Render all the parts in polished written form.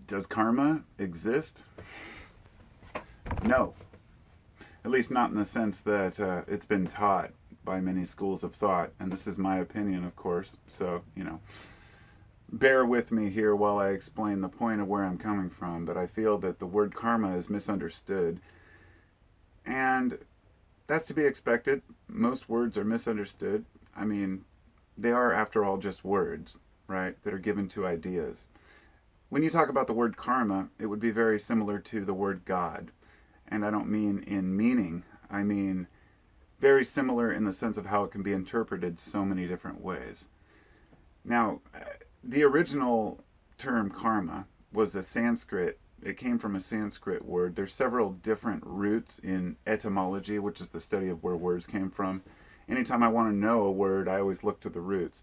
Does karma exist? No. At least not in the sense that it's been taught by many schools of thought. And this is my opinion, of course. So, bear with me here while I explain the point of where I'm coming from. But I feel that the word karma is misunderstood. And that's to be expected. Most words are misunderstood. I mean, they are, after all, just words, right, that are given to ideas. When you talk about the word karma, it would be very similar to the word God. And I don't mean in meaning. I mean very similar in the sense of how it can be interpreted so many different ways. Now, the original term karma was a Sanskrit. It came from a Sanskrit word. There's several different roots in etymology, which is the study of where words came from. Anytime I want to know a word, I always look to the roots.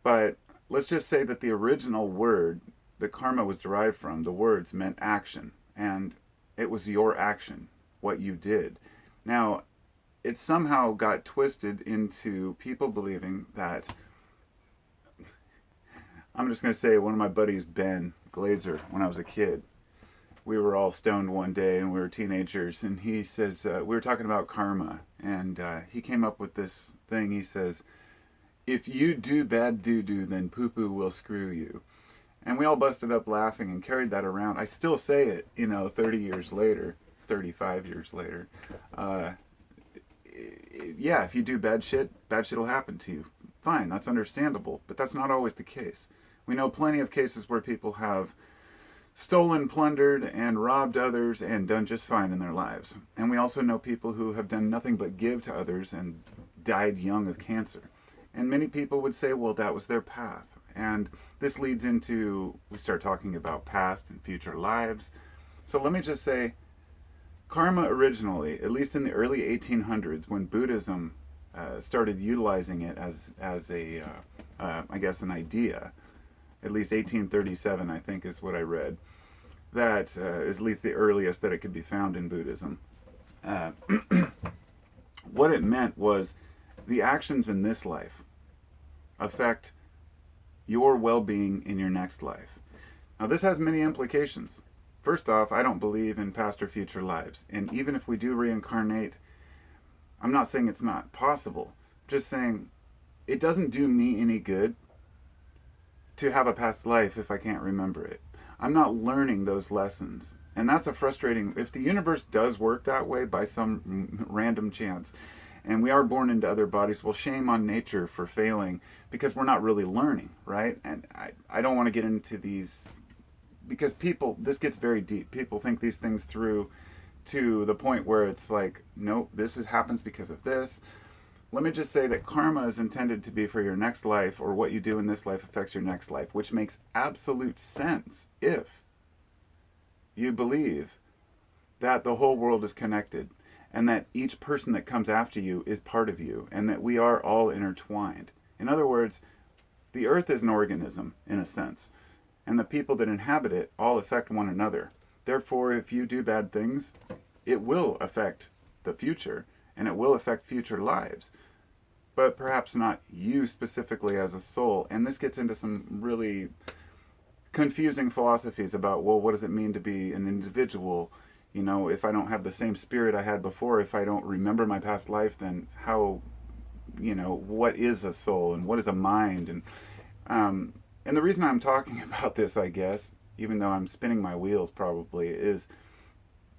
But let's just say that the original word that karma was derived from, the words meant action. And it was your action, what you did. Now, it somehow got twisted into people believing that, I'm just going to say one of my buddies, Ben Glazer, when I was a kid, we were all stoned one day and we were teenagers, and he says, we were talking about karma, and he came up with this thing. He says, if you do bad doo-doo, then poo-poo will screw you. And we all busted up laughing and carried that around. I still say it, 30 years later, 35 years later. Yeah, if you do bad shit will happen to you. Fine, that's understandable, but that's not always the case. We know plenty of cases where people have stolen, plundered, and robbed others and done just fine in their lives. And we also know people who have done nothing but give to others and died young of cancer. And many people would say, well, that was their path. And this leads into, we start talking about past and future lives. So let me just say, karma originally, at least in the early 1800s, when Buddhism started utilizing it as a, I guess, an idea, at least 1837, I think is what I read, that is at least the earliest that it could be found in Buddhism. What it meant was the actions in this life affect your well-being in your next life. Now, this has many implications. First off, I don't believe in past or future lives. And even if we do reincarnate, I'm not saying it's not possible. I'm just saying it doesn't do me any good to have a past life if I can't remember it. I'm not learning those lessons. And that's a frustrating, if the universe does work that way by some random chance, and we are born into other bodies, well, shame on nature for failing, because we're not really learning, right? And I don't want to get into these, because this gets very deep. People think these things through to the point where it's like, nope, happens because of this. Let me just say that karma is intended to be for your next life, or what you do in this life affects your next life, which makes absolute sense if you believe that the whole world is connected, and that each person that comes after you is part of you, and that we are all intertwined. In other words, the earth is an organism, in a sense, and the people that inhabit it all affect one another. Therefore, if you do bad things, it will affect the future, and it will affect future lives. But perhaps not you specifically as a soul. And this gets into some really confusing philosophies about, well, what does it mean to be an individual? If I don't have the same spirit I had before, if I don't remember my past life, then how, what is a soul and what is a mind? And the reason I'm talking about this, I guess, even though I'm spinning my wheels probably, is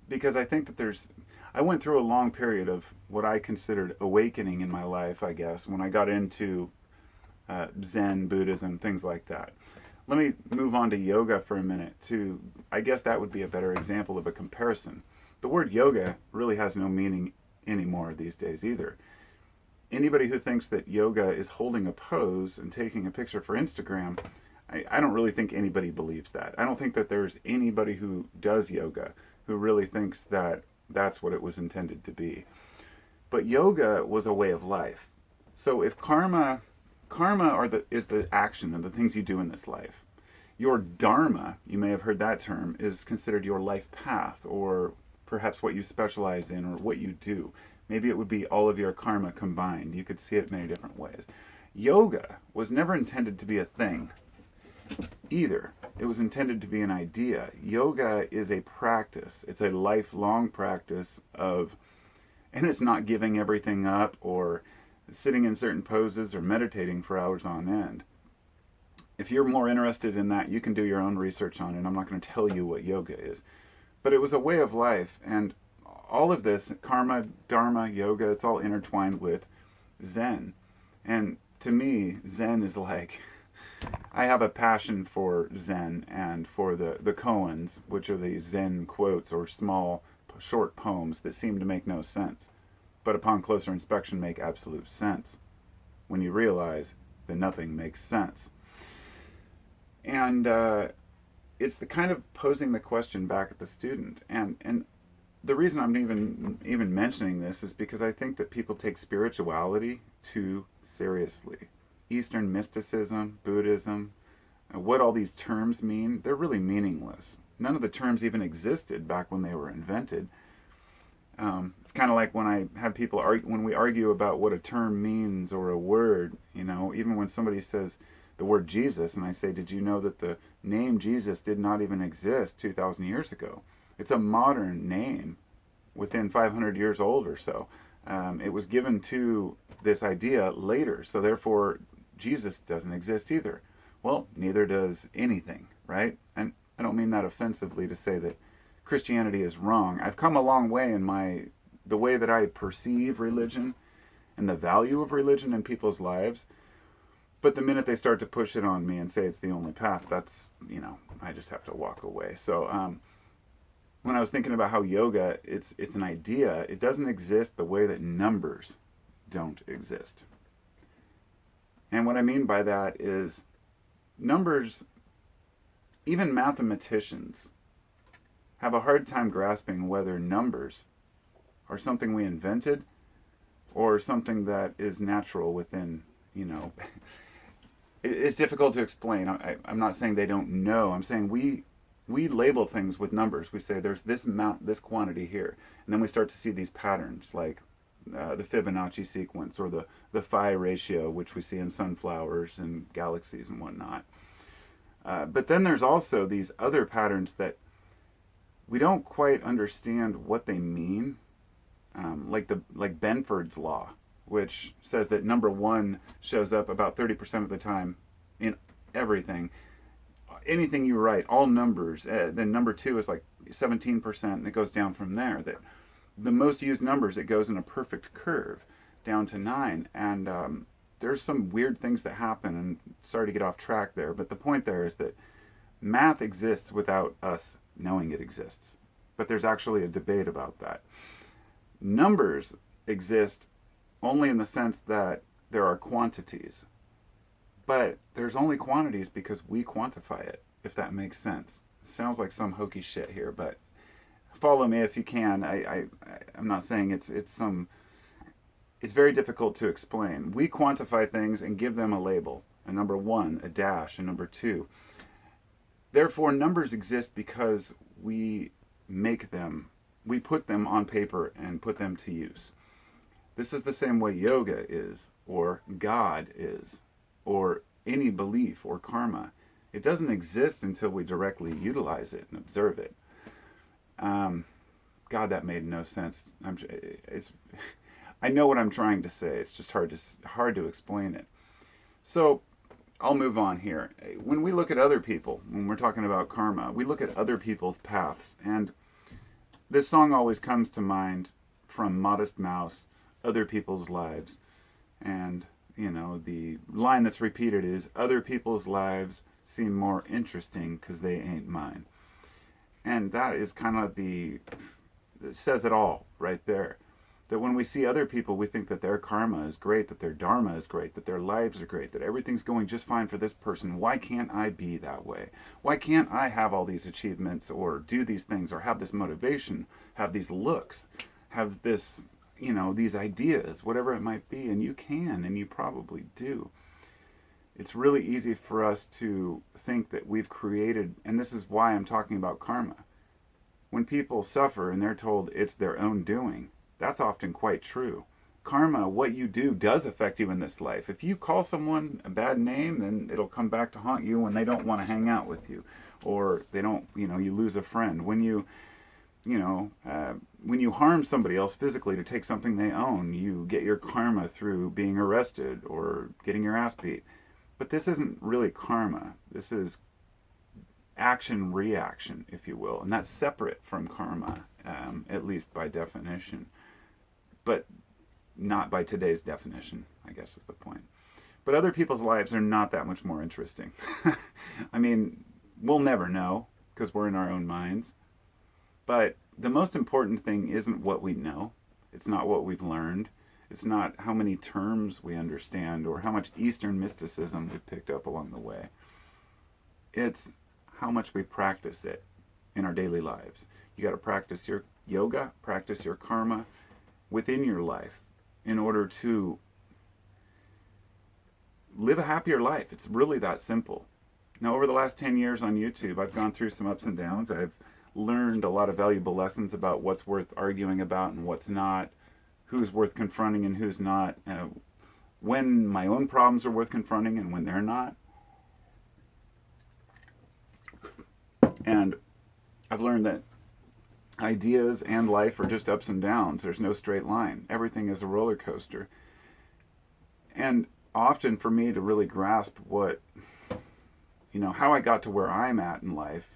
because I think that I went through a long period of what I considered awakening in my life, I guess, when I got into Zen, Buddhism, things like that. Let me move on to yoga for a minute. I guess that would be a better example of a comparison. The word yoga really has no meaning anymore these days either. Anybody who thinks that yoga is holding a pose and taking a picture for Instagram, I don't really think anybody believes that. I don't think that there's anybody who does yoga who really thinks that that's what it was intended to be. But yoga was a way of life. So if karma is the action and the things you do in this life. Your dharma, you may have heard that term, is considered your life path, or perhaps what you specialize in, or what you do. Maybe it would be all of your karma combined. You could see it many different ways. Yoga was never intended to be a thing either. It was intended to be an idea. Yoga is a practice. It's a lifelong practice of, and it's not giving everything up or sitting in certain poses or meditating for hours on end. If you're more interested in that, you can do your own research on it. I'm not going to tell you what yoga is. But it was a way of life, and all of this, karma, dharma, yoga, it's all intertwined with Zen. And to me, Zen is like, I have a passion for Zen and for the koans, which are the Zen quotes or small, short poems that seem to make no sense, but upon closer inspection make absolute sense when you realize that nothing makes sense. And it's the kind of posing the question back at the student. And the reason I'm even mentioning this is because I think that people take spirituality too seriously. Eastern mysticism, Buddhism, what all these terms mean, they're really meaningless. None of the terms even existed back when they were invented. It's kind of like when I have people when we argue about what a term means or a word, even when somebody says the word Jesus, and I say, did you know that the name Jesus did not even exist 2,000 years ago? It's a modern name, within 500 years old or so. It was given to this idea later, so therefore Jesus doesn't exist either. Well, neither does anything, right? And I don't mean that offensively to say that Christianity is wrong. I've come a long way in the way that I perceive religion and the value of religion in people's lives. But the minute they start to push it on me and say it's the only path, that's, I just have to walk away. So when I was thinking about how yoga, it's an idea, it doesn't exist the way that numbers don't exist. And what I mean by that is numbers, even mathematicians, have a hard time grasping whether numbers are something we invented or something that is natural within, It's difficult to explain. I'm not saying they don't know. I'm saying we label things with numbers. We say there's this amount, this quantity here. And then we start to see these patterns like the Fibonacci sequence or the phi ratio, which we see in sunflowers and galaxies and whatnot. But then there's also these other patterns that we don't quite understand what they mean, like Benford's law, which says that number 1 shows up about 30% of the time in everything. Anything you write, all numbers. Then number 2 is like 17%, and it goes down from there. That the most used numbers, it goes in a perfect curve down to 9. And there's some weird things that happen, and sorry to get off track there, but the point there is that math exists without us knowing it exists. But there's actually a debate about that. Numbers exist only in the sense that there are quantities. But there's only quantities because we quantify it, if that makes sense. It sounds like some hokey shit here, but follow me if you can. I'm not saying it's very difficult to explain. We quantify things and give them a label. A number 1, a dash, a number 2. Therefore, numbers exist because we make them. We put them on paper and put them to use. This is the same way yoga is, or God is, or any belief or karma. It doesn't exist until we directly utilize it and observe it. God, that made no sense. I know what I'm trying to say. It's just hard to explain it. So I'll move on here. When we look at other people, when we're talking about karma, we look at other people's paths. And this song always comes to mind from Modest Mouse, Other People's Lives. And, the line that's repeated is, other people's lives seem more interesting because they ain't mine. And that is kind of it says it all right there. That when we see other people, we think that their karma is great, that their dharma is great, that their lives are great, that everything's going just fine for this person. Why can't I be that way? Why can't I have all these achievements or do these things or have this motivation, have these looks, have this, these ideas, whatever it might be? And you can, and you probably do. It's really easy for us to think that we've created, and this is why I'm talking about karma. When people suffer and they're told it's their own doing, that's often quite true. Karma, what you do, does affect you in this life. If you call someone a bad name, then it'll come back to haunt you when they don't want to hang out with you. or they don't, you lose a friend. When when you harm somebody else physically to take something they own, you get your karma through being arrested or getting your ass beat. But this isn't really karma. This is action reaction, if you will, and that's separate from karma, at least by definition, but not by today's definition, I guess is the point. But other people's lives are not that much more interesting. I mean, we'll never know because we're in our own minds. But the most important thing isn't what we know. It's not what we've learned. It's not how many terms we understand or how much Eastern mysticism we've picked up along the way. It's how much we practice it in our daily lives. You got to practice your yoga, practice your karma within your life in order to live a happier life. It's really that simple. Now, over the last 10 years on YouTube, I've gone through some ups and downs. I've learned a lot of valuable lessons about what's worth arguing about and what's not, who's worth confronting and who's not, when my own problems are worth confronting and when they're not. And I've learned that ideas and life are just ups and downs. There's no straight line. Everything is a roller coaster. And often for me to really grasp what, how I got to where I'm at in life,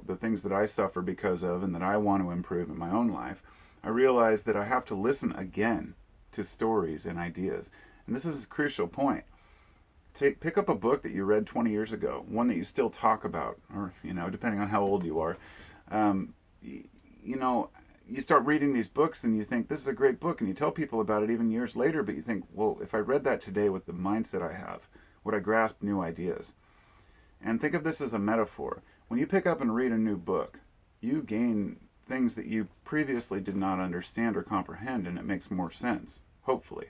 the things that I suffer because of and that I want to improve in my own life, I realized that I have to listen again to stories and ideas. And this is a crucial point. Pick up a book that you read 20 years ago, one that you still talk about, or, depending on how old you are. You start reading these books and you think, this is a great book, and you tell people about it even years later, but you think, well, if I read that today with the mindset I have, would I grasp new ideas? And think of this as a metaphor. When you pick up and read a new book, you gain things that you previously did not understand or comprehend, and it makes more sense, hopefully.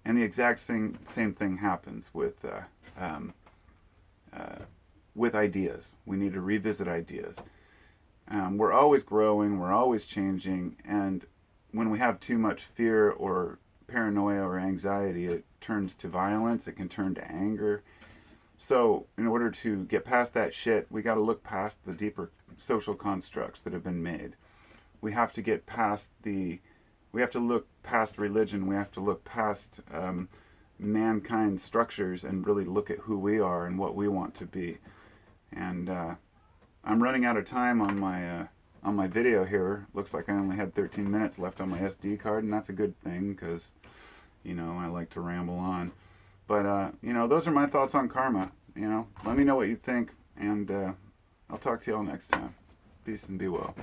And the exact same thing happens with ideas. We need to revisit ideas. We're always growing, we're always changing, and when we have too much fear or paranoia or anxiety, it turns to violence, it can turn to anger. So in order to get past that shit, we got to look past the deeper social constructs that have been made. We have to get past we have to look past religion, we have to look past mankind's structures and really look at who we are and what we want to be. And I'm running out of time on my video here. Looks like I only had 13 minutes left on my SD card, and that's a good thing because, I like to ramble on. But, those are my thoughts on karma. Let me know what you think, and I'll talk to you all next time. Peace and be well.